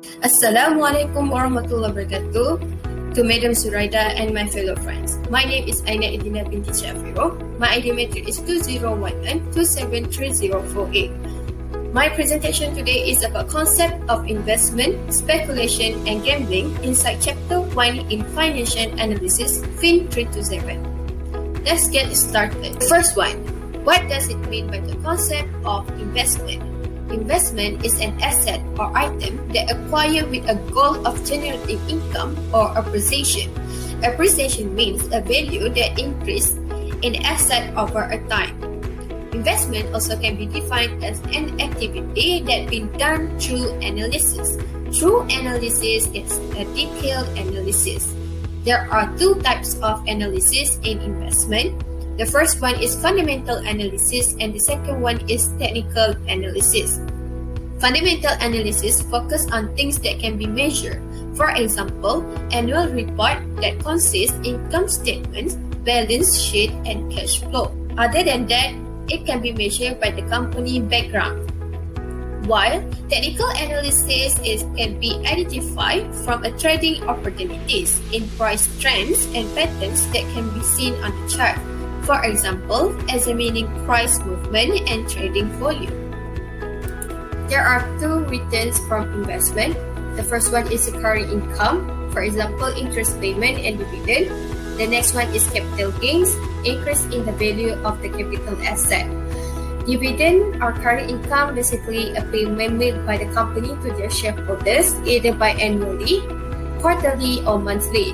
Assalamualaikum warahmatullahi wabarakatuh to Madam Suraida and my fellow friends. My name is AINA BINTI AFERO. My ID matrix is 2019273048. My presentation today is about concept of investment, speculation and gambling inside chapter 1 in financial analysis FIN327. Let's get started. First one, what does it mean by the concept of investment? Investment is an asset or item that acquired with a goal of generating income or appreciation. Appreciation means a value that increases in asset over a time. Investment also can be defined as an activity that been done through analysis. True analysis is a detailed analysis. There are two types of analysis in investment. The first one is fundamental analysis and the second one is technical analysis. Fundamental analysis focuses on things that can be measured. For example, annual report that consists income statements, balance sheet, and cash flow. Other than that, it can be measured by the company background. While technical analysis can be identified from trading opportunities in price trends and patterns that can be seen on the chart. For example, examining price movement and trading volume. There are two returns from investment. The first one is recurring income, for example, interest payment and dividend. The next one is capital gains, increase in the value of the capital asset. Dividend or current income, basically a payment made by the company to their shareholders, either biannually, quarterly, or monthly.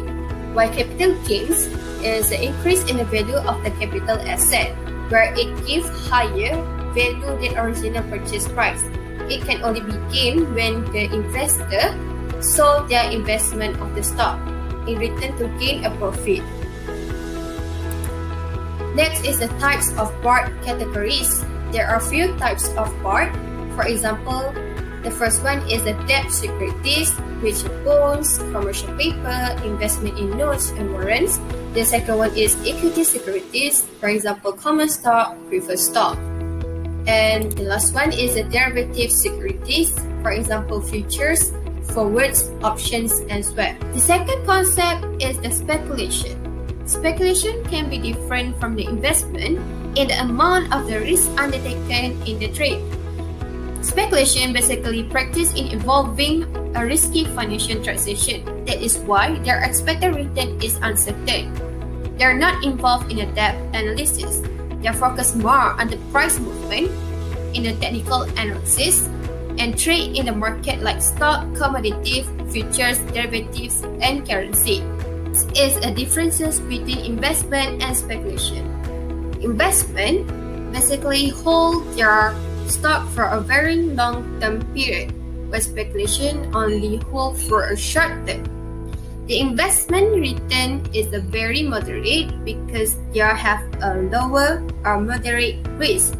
While capital gains is the increase in the value of the capital asset, where it gives higher value than original purchase price. It can only be gained when the investor sold their investment of the stock in return to gain a profit. Next is the types of bond categories. There are few types of bond. For example, the first one is the debt securities, which are bonds, commercial paper, investment in notes and warrants. The second one is equity securities, for example, common stock, preferred stock. And the last one is the derivative securities, for example, futures, forwards, options, and swap. The second concept is the speculation. Speculation can be different from the investment in the amount of the risk undertaken in the trade. Speculation basically practice in involving a risky financial transaction. That is why their expected return is uncertain. They are not involved in a depth analysis. They are focused more on the price movement in the technical analysis and trade in the market like stock, commodities, futures, derivatives, and currency. This is a differences between investment and speculation. Investment basically hold their stock for a very long-term period, while speculation only hold for a short term. The investment return is a very moderate because they have a lower or moderate risk,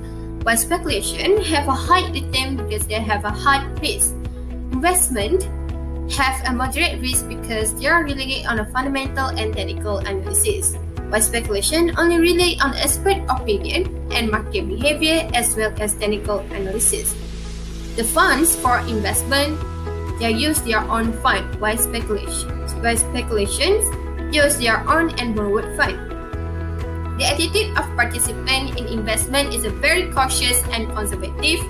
while speculation have a high return because they have a high risk. Investment have a moderate risk because they are relying on a fundamental and technical analysis, while speculation only rely on expert opinion and market behavior as well as technical analysis. The funds for investment, they use their own fund, while speculations use their own and borrowed fund. The attitude of participants in investment is a very cautious and conservative,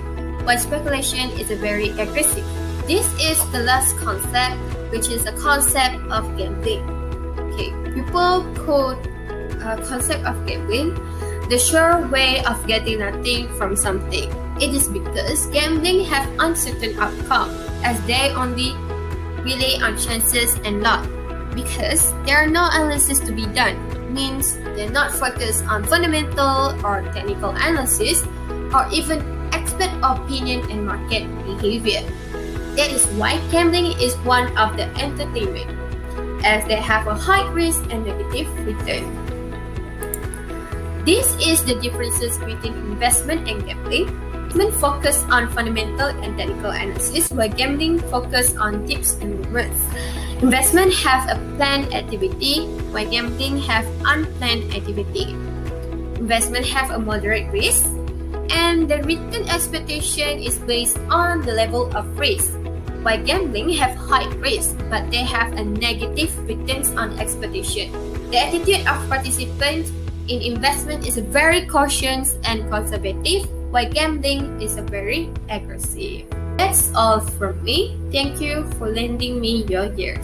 while speculation is a very aggressive. This is the last concept, which is the concept of gambling. Okay, people quote concept of gambling, the sure way of getting nothing from something. It is because gambling have uncertain outcome, as they only rely on chances and luck. Because there are no analysis to be done, means they're not focused on fundamental or technical analysis, or even expert opinion and market behavior. That is why gambling is one of the entertainment, as they have a high risk and negative return. This is the differences between investment and gambling. Investment focus on fundamental and technical analysis, while gambling focus on tips and movements. Investment have a planned activity, while gambling have unplanned activity. Investment have a moderate risk, and the return expectation is based on the level of risk. while gambling have high risk, but they have a negative returns on expectation. The attitude of participants in investment is very cautious and conservative, while gambling is very aggressive. That's all from me. Thank you for lending me your ears.